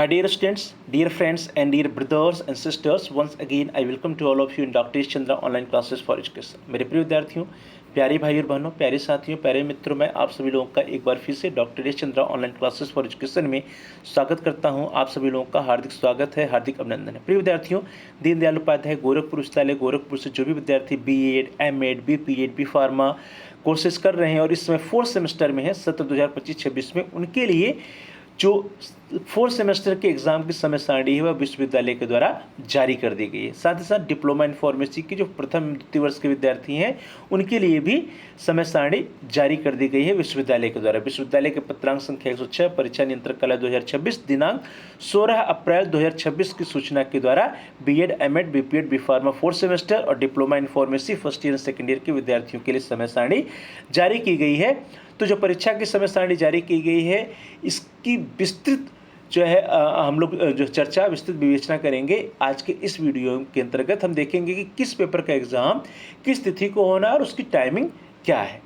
My dear students, dear friends, and dear brothers and sisters, once again I welcome to all of you in Dr. Chandra online classes for education. मेरे प्रिय विद्यार्थियों, प्यारे भाई और बहनों, प्यारे साथियों, प्यारे मित्रों, मैं आप सभी लोगों का एक बार फिर से doctor Chandra online classes for education में स्वागत करता हूं। आप सभी लोगों का हार्दिक स्वागत है, हार्दिक अभिनंदन है। प्रिय विद्यार्थियों, दीनदयाल उपाध्याय गोरखपुर विश्वविद्यालय गोरखपुर से जो भी विद्यार्थी BEd, M.Ed, B.Ped, B pharma courses कर रहे हैं और इस समय 4th सेमेस्टर में है सत्र 2025-26 में, उनके लिए जो 4th सेमेस्टर के एग्जाम की समय सारणी है वह विश्वविद्यालय के द्वारा जारी कर दी गई है। साथ ही साथ डिप्लोमा इन फार्मेसी के जो प्रथम द्वितीय वर्ष के विद्यार्थी हैं उनके लिए भी समय सारणी जारी कर दी गई है विश्वविद्यालय के द्वारा। विश्वविद्यालय के पत्रांक संख्या 106 परीक्षा नियंत्रक कार्यालय 2026 दिनांक 16 अप्रैल 2026 की सूचना के द्वारा BEd, M.Ed, B.Ped, B pharma 4th semester और diploma in pharmacy first year और सेकेंड ईयर के विद्यार्थियों के लिए समय सारणी जारी की गई है। तो जो परीक्षा की समय सारणी जारी की गई है इसकी विस्तृत जो है हम लोग जो चर्चा विस्तृत विवेचना करेंगे आज के इस वीडियो के अंतर्गत। हम देखेंगे कि किस पेपर का एग्जाम किस तिथि को होना है और उसकी टाइमिंग क्या है।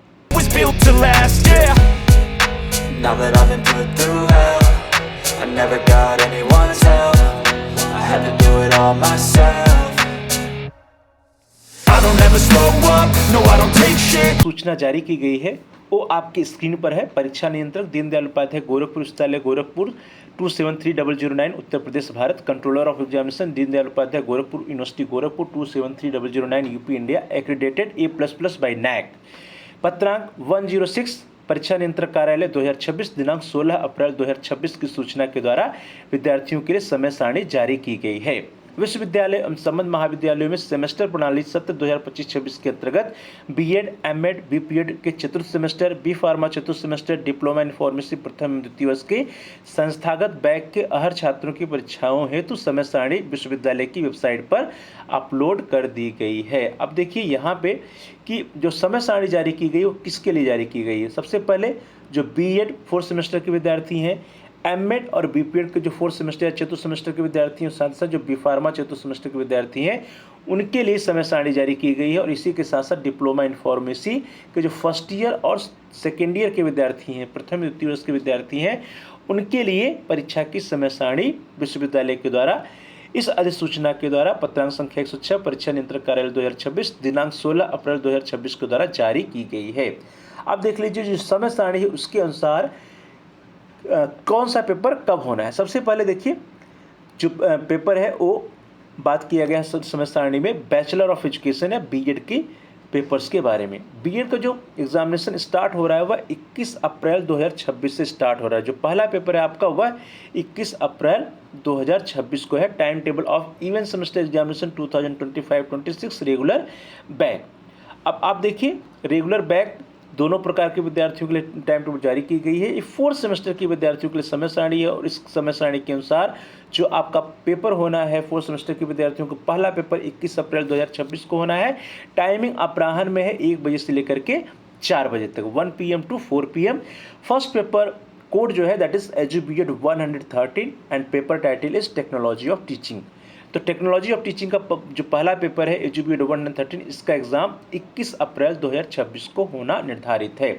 सूचना जारी की गई है वो आपकी स्क्रीन पर है। परीक्षा नियंत्रक दीनदयाल उपाध्याय गोरखपुर विश्वविद्यालय Gorakhpur 273009 Uttar Pradesh Bharat. Controller of examination Deendayal Upadhyay Gorakhpur university Gorakhpur 273009 UP India accredited A++ by NAAC। पत्रांक 106 परीक्षा नियंत्रक कार्यालय 2026 दिनांक 16 अप्रैल 2026 की सूचना के द्वारा विद्यार्थियों के लिए समय सारणी जारी की गई है। विश्वविद्यालय एवं संबद्ध महाविद्यालयों में सेमेस्टर प्रणाली सत्र 2025-26 के अंतर्गत BEd, M.Ed, B.Ped के चतुर्थ सेमेस्टर, B फार्मा चतुर्थ सेमेस्टर, डिप्लोमा इन फार्मेसी प्रथम द्वितीय वर्ष के संस्थागत बैच के अहर छात्रों की परीक्षाओं हेतु समय सारणी विश्वविद्यालय की वेबसाइट पर अपलोड कर दी गई है। अब देखिए यहाँ पे कि जो समय सारणी जारी की गई वो किसके लिए जारी की गई है। सबसे पहले जो BEd 4th सेमेस्टर के विद्यार्थी हैं, M.Ed और B.Ped के जो 4th सेमेस्टर या चतुर्थ सेमेस्टर के विद्यार्थी हैं, साथ साथ जो B फार्मा चतुर्थ सेमेस्टर के विद्यार्थी हैं उनके लिए समय सारणी जारी की गई है। और इसी के साथ साथ डिप्लोमा इन फार्मेसी के जो फर्स्ट ईयर और सेकेंड ईयर के विद्यार्थी हैं, प्रथम द्वितीय वर्ष के विद्यार्थी हैं, उनके लिए परीक्षा की समय सारणी विश्वविद्यालय के द्वारा इस अधिसूचना के द्वारा पत्रांक संख्या 106 परीक्षा नियंत्रक कार्यालय 2026 दिनांक 16 अप्रैल 2026 के द्वारा जारी की गई है। अब देख लीजिए जो समय सारणी है उसके अनुसार कौन सा पेपर कब होना है। सबसे पहले देखिए जो पेपर है वो बात किया गया है समय सारणी में बैचलर ऑफ एजुकेशन या BEd के पेपर्स के बारे में। BEd का जो एग्जामिनेशन स्टार्ट हो रहा है वह 21 अप्रैल 2026 से स्टार्ट हो रहा है। जो पहला पेपर है आपका वह 21 अप्रैल 2026 को है। Time table of event semester examination 2025-26 regular back. अब आप देखिए रेगुलर बैक दोनों प्रकार के विद्यार्थियों के लिए टाइम टेबल जारी की गई है। ये 4th सेमेस्टर के विद्यार्थियों के लिए समय सारणी है और इस समय सारणी के अनुसार जो आपका पेपर होना है 4th सेमेस्टर के विद्यार्थियों को पहला पेपर 21 अप्रैल 2026 को होना है। टाइमिंग अपराह्न में है 1 बजे से लेकर के 4 बजे तक 1 PM to 4 PM। First paper code जो है that is EduBEd 113 and paper title is technology of teaching. तो टेक्नोलॉजी ऑफ टीचिंग का जो पहला पेपर है EduBEd 113 इसका एग्जाम 21 अप्रैल 2026 को होना निर्धारित है।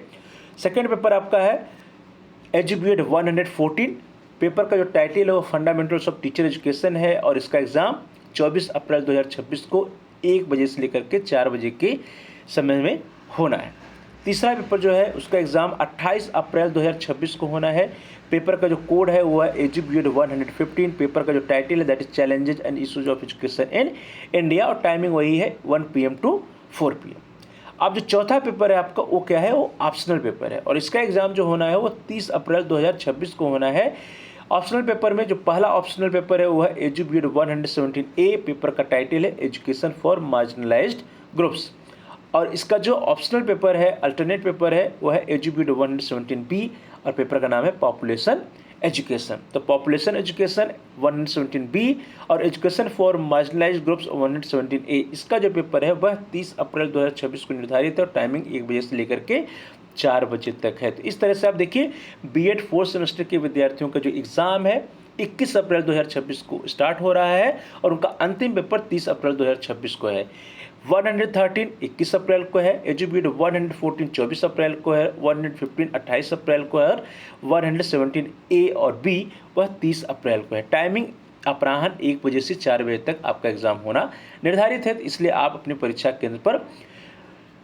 सेकेंड पेपर आपका है EduBEd 114। पेपर का जो टाइटल है वो फंडामेंटल्स ऑफ टीचर एजुकेशन है और इसका एग्जाम 24 अप्रैल 2026 को 1 बजे से लेकर के 4 बजे के समय में होना है। तीसरा पेपर जो है उसका एग्ज़ाम 28 अप्रैल 2026 को होना है। पेपर का जो कोड है वो है EduBEd 115। पेपर का जो टाइटल है that is challenges and issues of education in India और टाइमिंग वही है 1 PM to 4 PM। अब जो चौथा पेपर है आपका वो क्या है, वो ऑप्शनल पेपर है और इसका एग्ज़ाम जो होना है वो 30 अप्रैल 2026 को होना है। ऑप्शनल पेपर में जो पहला ऑप्शनल पेपर है वो है EduBEd 117A। पेपर का टाइटल है एजुकेशन फॉर मार्जिनलाइज्ड ग्रुप्स और इसका जो ऑप्शनल पेपर है अल्टरनेट पेपर है वो है EduBEd 117B और पेपर का नाम है पॉपुलेशन एजुकेशन। तो पॉपुलेशन एजुकेशन 117B और education for marginalised groups 117A इसका जो पेपर है वह 30 अप्रैल 2026 को निर्धारित है और टाइमिंग 1 बजे से लेकर के 4 बजे तक है। तो इस तरह से आप देखिए BEd 4th सेमेस्टर के विद्यार्थियों का जो एग्ज़ाम है 21 अप्रैल 2026 को स्टार्ट हो रहा है और उनका अंतिम पेपर 30 अप्रैल 2026 को है। 113 21 अप्रैल को है, एजुबीड 114 24 अप्रैल को है, 115 28 अप्रैल को है और 117 ए और बी वह 30 अप्रैल को है। टाइमिंग अपराह्न 1 बजे से 4 बजे तक आपका एग्जाम होना निर्धारित है, इसलिए आप अपने परीक्षा केंद्र पर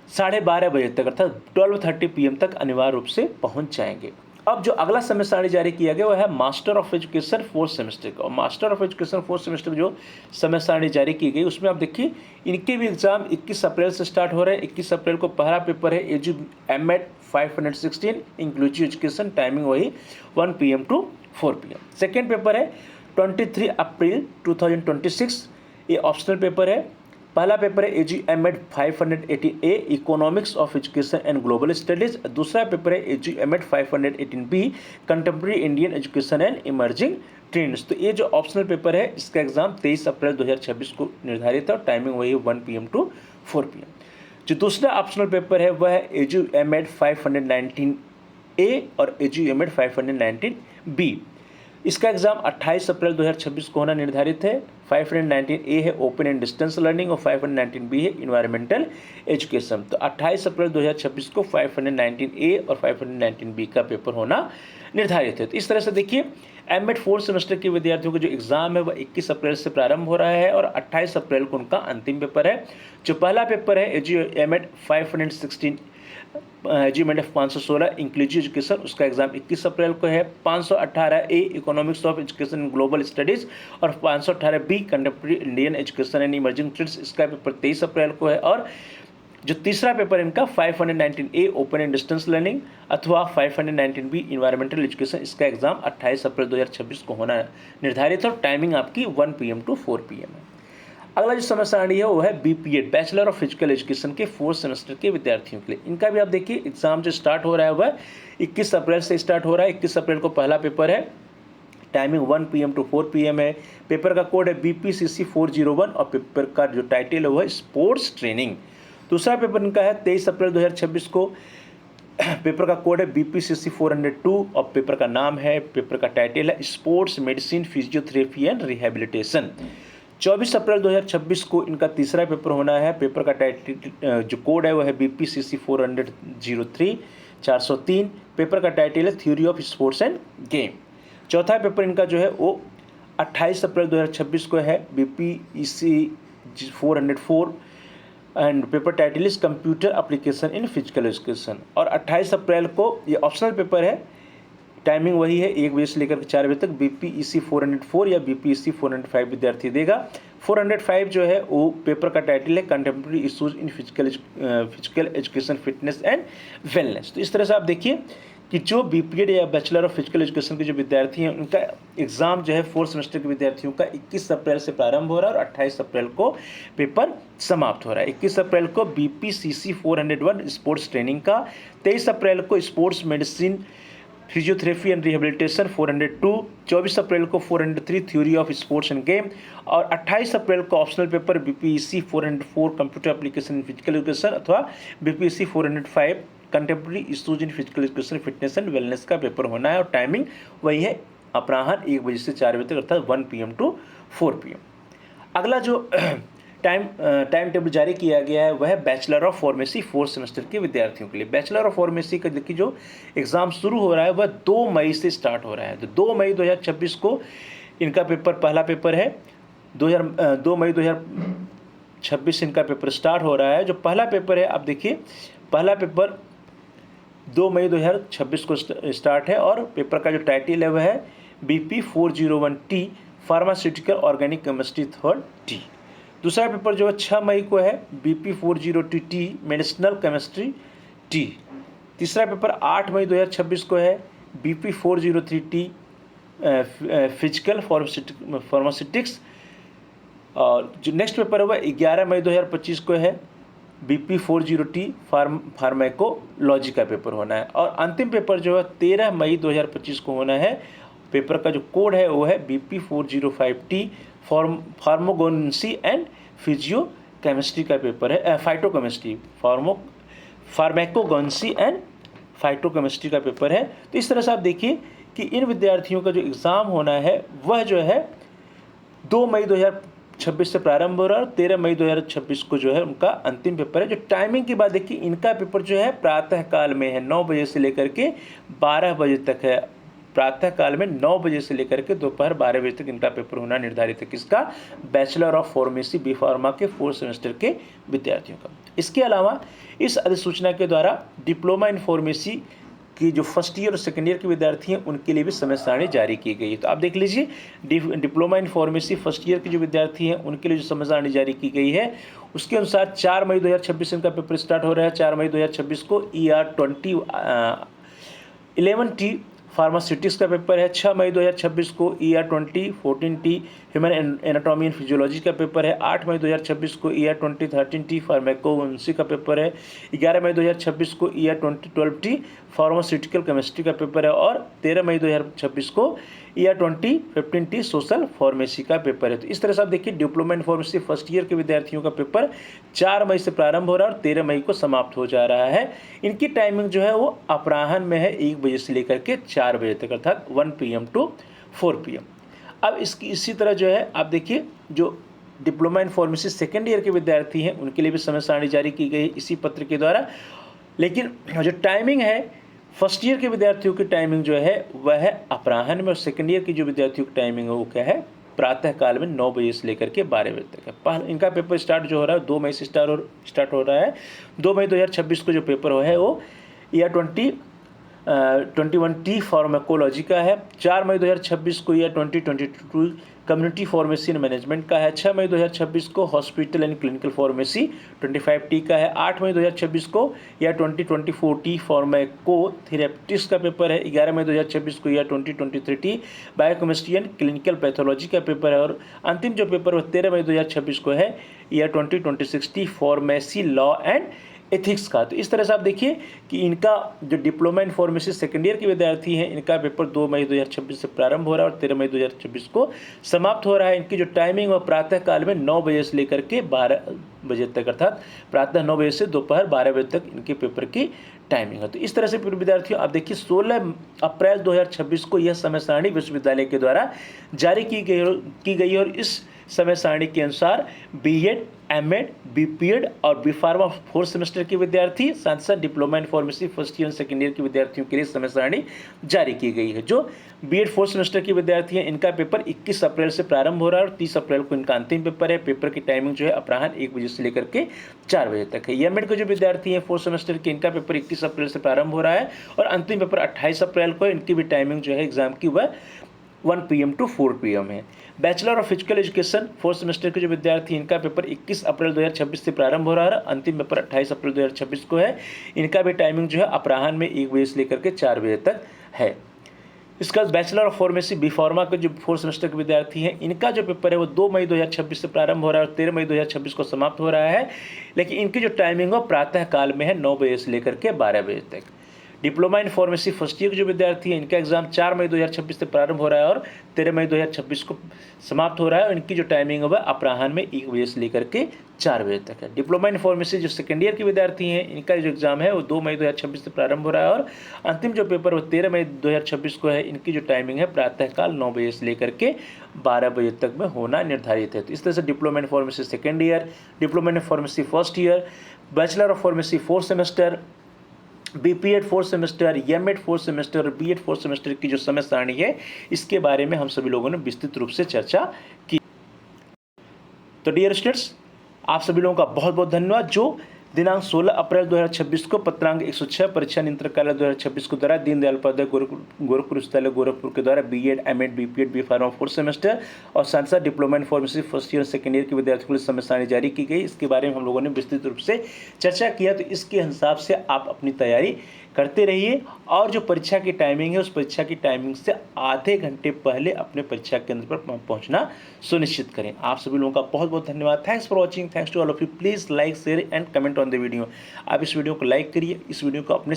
12:30 बजे तक अर्थात 12:30 PM तक अनिवार्य रूप से पहुंच जाएंगे। अब जो अगला समय सारणी जारी किया गया वह है master of education 4th semester का। और master of education 4th semester जो समय सारणी जारी की गई उसमें आप देखिए इनके भी एग्जाम 21 अप्रैल से स्टार्ट हो रहे हैं। 21 अप्रैल को पहला पेपर है edu MEd 516 inclusive education, timing वही 1 PM to 4 PM। Second paper है 23 अप्रैल 2026, ये ऑप्शनल पेपर है। पहला पेपर है AG MEd 518A economics of education and global studies. दूसरा पेपर है AG MEd 518B contemporary Indian education and emerging trends. तो ये जो ऑप्शनल पेपर है इसका एग्जाम 23 अप्रैल 2026 को निर्धारित है और टाइमिंग वही 1 PM to 4 PM। जो दूसरा ऑप्शनल पेपर है वह है एजी एमएड 519A और एजी एमएड 519B। इसका एग्जाम 28 अप्रैल 2026 को होना निर्धारित है। 519A है ओपन एंड डिस्टेंस लर्निंग और 519B है इन्वायरमेंटल एजुकेशन। तो 28 अप्रैल 2026 को 519A और 519B का पेपर होना निर्धारित है। तो इस तरह से देखिए एमएड 4th सेमेस्टर के विद्यार्थियों का जो एग्जाम है वह 21 अप्रैल से प्रारंभ हो रहा है और 28 अप्रैल को उनका अंतिम पेपर है। जो पहला पेपर है एमएड 516 एजुमेंट 516 इंक्लूसिव एजुकेशन, उसका एग्जाम 21 अप्रैल को है। 518A economics of education global studies और 518B contemporary Indian education and emerging trends, इसका पेपर 23 अप्रैल को है। और जो तीसरा पेपर इनका 519A open and distance learning अथवा 519B इन्वायरमेंटल एजुकेशन, इसका एग्जाम 28 अप्रैल 2026 को होना निर्धारित है और टाइमिंग आपकी 1 PM to 4 PM है। अगला जो समय सारणी है वो है BPEd bachelor of physical education के 4th सेमेस्टर के विद्यार्थियों के लिए। इनका भी आप देखिए एग्जाम जो स्टार्ट हो रहा है वह 21 अप्रैल से स्टार्ट हो रहा है। 21 अप्रैल को पहला पेपर है, टाइमिंग 1 PM to 4 PM है। पेपर का कोड है BPCC 401 और पेपर का जो टाइटल है वह है स्पोर्ट्स ट्रेनिंग। दूसरा पेपर इनका है 23 अप्रैल 2026 को, पेपर का कोड है BPCC 402 और पेपर का नाम है, पेपर का टाइटल है sports medicine physiotherapy and rehabilitation. 24 अप्रैल 2026 को इनका तीसरा पेपर होना है। पेपर का टाइटल जो कोड है वह है BPCC 403। पेपर का टाइटल है theory of sports end game. चौथा पेपर इनका जो है वो 28 अप्रैल 2026 को है, BPEC 404 and paper title is computer application in physical education. और 28 अप्रैल को ये ऑप्शनल पेपर है, टाइमिंग वही है 1 बजे से लेकर 4 बजे तक। BPEC 404 या BPEC 405 विद्यार्थी देगा। 405 जो है वो पेपर का टाइटल है contemporary issues in physical education fitness and wellness. तो इस तरह से आप देखिए कि जो BPEd या बैचलर ऑफ फिजिकल एजुकेशन के जो विद्यार्थी हैं उनका एग्जाम जो है 4th सेमेस्टर के विद्यार्थियों का 21 अप्रैल से प्रारंभ हो रहा है और 28 अप्रैल को पेपर समाप्त हो रहा है। 21 अप्रैल को BPCC 401 स्पोर्ट्स ट्रेनिंग का, 23 अप्रैल को sports medicine physiotherapy and rehabilitation 402, 24 अप्रैल को 403 theory of sports end game और 28 अप्रैल को optional paper BPEC 404 computer application in physical education अथवा BPEC 405 contemporary issues in physical education fitness and wellness का पेपर होना है और टाइमिंग वही है अपराह्न 1 बजे से 4 बजे तक अर्थात 1 PM to 4 PM। अगला जो टाइम टेबल जारी किया गया है वह है bachelor of pharmacy 4th semester के विद्यार्थियों के लिए। बैचलर ऑफ फार्मेसी का देखिए जो एग्ज़ाम शुरू हो रहा है वह 2 मई से स्टार्ट हो रहा है। तो 2 मई 2026 को इनका पेपर पहला पेपर है। 2 मई 2026 इनका पेपर स्टार्ट हो रहा है। जो पहला पेपर है आप देखिए पहला पेपर 2 मई 2026 को स्टार्ट है और पेपर का जो टाइटल है वह है BP 401T pharmaceutical organic chemistry 3rd T। दूसरा पेपर जो है 6 मई को है BP 402T medicinal chemistry T। तीसरा पेपर 8 मई 2026 को है BP 403T फिजिकल फार्मास्यूटिक्स। और जो नेक्स्ट पेपर है वह 11 मई 2025 को है BP 40T फार्मेकोलॉजी का पेपर होना है। और अंतिम पेपर जो है 13 मई 2025 को होना है। पेपर का जो कोड है वो है BP 405T pharmacognosy and physio chemistry का पेपर है, फाइटोकेमिस्ट्री फार्माकोगेनेसी एंड फाइटोकेमिस्ट्री का पेपर है। तो इस तरह से आप देखिए कि इन विद्यार्थियों का जो एग्ज़ाम होना है वह जो है 2 मई 2026 से प्रारंभ हो रहा है और 13 मई 2026 को जो है उनका अंतिम पेपर है। जो टाइमिंग की बात देखिए, इनका पेपर जो है प्रातः काल में है, 9 बजे से लेकर के 12 बजे तक है। प्रातः काल में 9 बजे से लेकर के दोपहर 12 बजे तक इनका पेपर होना निर्धारित है। किसका? Bachelor of pharmacy B pharma के 4th सेमेस्टर के विद्यार्थियों का। इसके अलावा इस अधिसूचना के द्वारा डिप्लोमा इन फार्मेसी कि जो फर्स्ट ईयर और सेकेंड ईयर के विद्यार्थी हैं उनके लिए भी समय सारणी जारी की गई है। तो आप देख लीजिए, diploma in pharmacy first year के जो विद्यार्थी हैं उनके लिए जो समय सारणी जारी की गई है उसके अनुसार 4 मई 2026 इनका पेपर स्टार्ट हो रहा है। 4 मई 2026 को ER20 11T फार्मास्यूटिक्स का पेपर है। 6 मई 2026 को ER20 14T human anatomy and physiology का पेपर है। 8 मई 2026 को ER20 13T फार्माकोगनोसी का पेपर है। 11 मई 2026 को ER20 12T फार्मास्यूटिकल केमिस्ट्री का पेपर है और 13 मई 2026 को ER20 15T सोशल फार्मेसी का पेपर है। तो इस तरह से आप देखिए, diploma in pharmacy first year के विद्यार्थियों का पेपर 4 मई से प्रारंभ हो रहा है और 13 मई को समाप्त हो जा रहा है। इनकी टाइमिंग जो है वो अपराह्न में है, 1 बजे से लेकर के 4 बजे तक, अर्थात 1 PM to 4 PM। अब इसी तरह जो है आप देखिए, जो diploma in pharmacy second year के विद्यार्थी हैं उनके लिए भी समय सारणी जारी की गई इसी पत्र के द्वारा। लेकिन जो टाइमिंग है फर्स्ट ईयर के विद्यार्थियों की टाइमिंग जो है वह है अपराह्न में, और सेकेंड ईयर की जो विद्यार्थियों की टाइमिंग है वो क्या है? प्रातः काल में 9 बजे से लेकर के 12 बजे तक है। इनका पेपर स्टार्ट जो हो रहा है 2 मई से स्टार्ट हो रहा है। 2 मई 2026 को जो पेपर है वो ER20 21T फार्माकोलॉजी का है। 4 मई 2026 को ER20 22 community pharmacy and management का है। 6 मई 2026 को hospital and clinical pharmacy 25T का है। 8 मई 2026 को ER20 24T फार्माकोथेरेपिटिक्स का पेपर है। 11 मई 2026 को ER20 23T biochemistry and clinical pathology का पेपर है और अंतिम जो पेपर है 13 मई 2026 को है ER20 26T pharmacy law and ethics का। तो इस तरह से आप देखिए कि इनका जो diploma in pharmacy second year के विद्यार्थी हैं इनका पेपर 2 मई 2026 से प्रारंभ हो रहा है और 13 मई 2026 को समाप्त हो रहा है। इनकी जो टाइमिंग है प्रातः काल में 9 बजे से लेकर के 12 बजे तक, अर्थात प्रातः 9 बजे से दोपहर 12 बजे तक इनके पेपर की टाइमिंग है। तो इस तरह से विद्यार्थियों आप देखिए 16 अप्रैल 2026 को यह समय सारणी विश्वविद्यालय के द्वारा जारी की गई और इस समय सारणी के अनुसार BEd, M.Ed, BPEd और B फार्मा 4th सेमेस्टर के विद्यार्थी, साथ साथ diploma in pharmacy first year और सेकेंड ईयर के विद्यार्थियों के लिए समय सारणी जारी की गई है। जो BEd 4th सेमेस्टर के विद्यार्थी हैं इनका पेपर 21 अप्रैल से प्रारंभ हो रहा है और 30 अप्रैल को इनका अंतिम पेपर है। पेपर की टाइमिंग जो है अपराह्न 1 बजे से लेकर के 4 बजे तक है। M.Ed के जो विद्यार्थी हैं 4th सेमेस्टर के, इनका पेपर 21 अप्रैल से प्रारंभ हो रहा है और अंतिम पेपर 28 अप्रैल को। इनकी भी टाइमिंग जो है एग्जाम की वह 1 PM to 4 PM है। Bachelor of physical education 4th semester के जो विद्यार्थी इनका पेपर 21 अप्रैल 2026 से प्रारंभ हो रहा है, अंतिम पेपर 28 अप्रैल 2026 को है। इनका भी टाइमिंग जो है अपराह्न में 1 बजे से लेकर के 4 बजे तक है। इसका bachelor of pharmacy B pharma के जो 4th सेमेस्टर के विद्यार्थी हैं इनका जो पेपर है वो 2 मई 2026 से प्रारंभ हो रहा है और 13 मई 2026 को समाप्त हो रहा है। लेकिन इनकी जो टाइमिंग है प्रातः काल में है 9 बजे से लेकर के 12 बजे तक। Diploma in pharmacy first year के जो विद्यार्थी हैं इनका एग्जाम 4 मई 2026 से प्रारंभ हो रहा है और 13 मई 2026 को समाप्त हो रहा है और इनकी जो टाइमिंग है वह अपराह्न में 1 बजे से लेकर के 4 बजे तक है। डिप्लोमा इन फार्मेसी जो सेकेंड ईयर के विद्यार्थी हैं इनका जो एग्जाम है वो 2 मई 2026 से प्रारंभ हो रहा है और अंतिम जो पेपर वो 13 मई 2026 को है। इनकी जो टाइमिंग है प्रातःकाल 9 बजे से लेकर के 12 बजे तक में होना निर्धारित है। तो इस तरह से diploma in pharmacy second year, diploma in pharmacy first year, bachelor of pharmacy 4th semester, BPEd 4th semester, M.Ed 4th semester और BEd 4th सेमेस्टर की जो समय सारणी है इसके बारे में हम सभी लोगों ने विस्तृत रूप से चर्चा की। तो डियर स्टूडेंट्स, आप सभी लोगों का बहुत बहुत धन्यवाद जो दिनांक 16 अप्रैल 2026 को पत्रांक 106 परीक्षा नियंत्रक कार्यालय 2026 को द्वारा दीनदयाल उपाध्याय गोरखपुर विश्वविद्यालय गोरखपुर के द्वारा BEd, M.Ed, BPEd, B pharma 4th semester और साथ साथ diploma in pharmacy first year और सेकेंड ईयर के विद्यार्थियों के लिए समय सारणी जारी की गई। इसके बारे में हम लोगों ने विस्तृत रूप से चर्चा किया। तो इसके हिसाब से आप अपनी तैयारी करते रहिए और जो परीक्षा की टाइमिंग है उस परीक्षा की टाइमिंग से आधे घंटे पहले अपने परीक्षा केंद्र पर पहुंचना सुनिश्चित करें। आप सभी लोगों का बहुत बहुत धन्यवाद। Thanks for watching. Thanks to all of you. Please like, share and comment on the video. आप इस वीडियो को लाइक करिए, इस वीडियो को अपने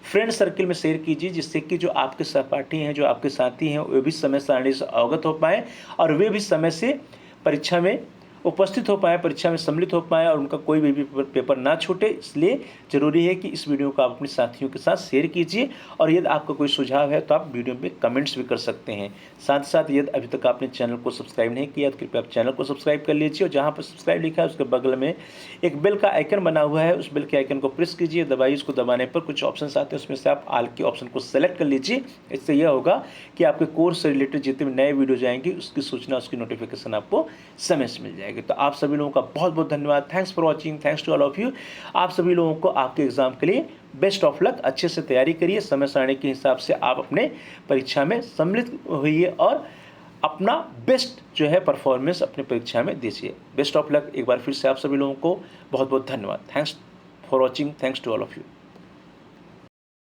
फ्रेंड सर्किल में शेयर कीजिए जिससे कि जो आपके सहपाठी हैं, जो आपके साथी हैं, वे भी समय सारणी से अवगत हो पाएँ और वे भी समय से परीक्षा में उपस्थित हो पाएँ, परीक्षा में सम्मिलित हो पाएँ और उनका कोई भी पेपर ना छूटे। इसलिए ज़रूरी है कि इस वीडियो को आप अपने साथियों के साथ शेयर कीजिए और यदि आपका कोई सुझाव है तो आप वीडियो में कमेंट्स भी कर सकते हैं। साथ ही साथ यदि अभी तक आपने चैनल को सब्सक्राइब नहीं किया तो कृपया आप चैनल को सब्सक्राइब कर लीजिए और जहाँ पर सब्सक्राइब लिखा है उसके बगल में एक बेल का आइकन बना हुआ है, उस बेल के आइकन को प्रेस कीजिए, दबाइए। उसको दबाने पर कुछ ऑप्शंस आते हैं, उसमें से आप ऑल के ऑप्शन को सेलेक्ट कर लीजिए। इससे यह होगा कि आपके कोर्स से रिलेटेड जितने भी नए वीडियो जाएंगे उसकी सूचना, उसकी नोटिफिकेशन आपको समय से मिल जाएगी। तो आप सभी लोगों का बहुत बहुत धन्यवाद। Thanks for watching, thanks to all of you. आप सभी लोगों को आपके एग्जाम के लिए बेस्ट ऑफ लक। अच्छे से तैयारी करिए, समय सारणी के हिसाब से आप अपने परीक्षा में सम्मिलित होइए और अपना बेस्ट जो है परफॉर्मेंस अपने परीक्षा में दीजिए। Best of luck. एक बार फिर से आप सभी लोगों को बहुत बहुत धन्यवाद। Thanks for watching, thanks to all of you.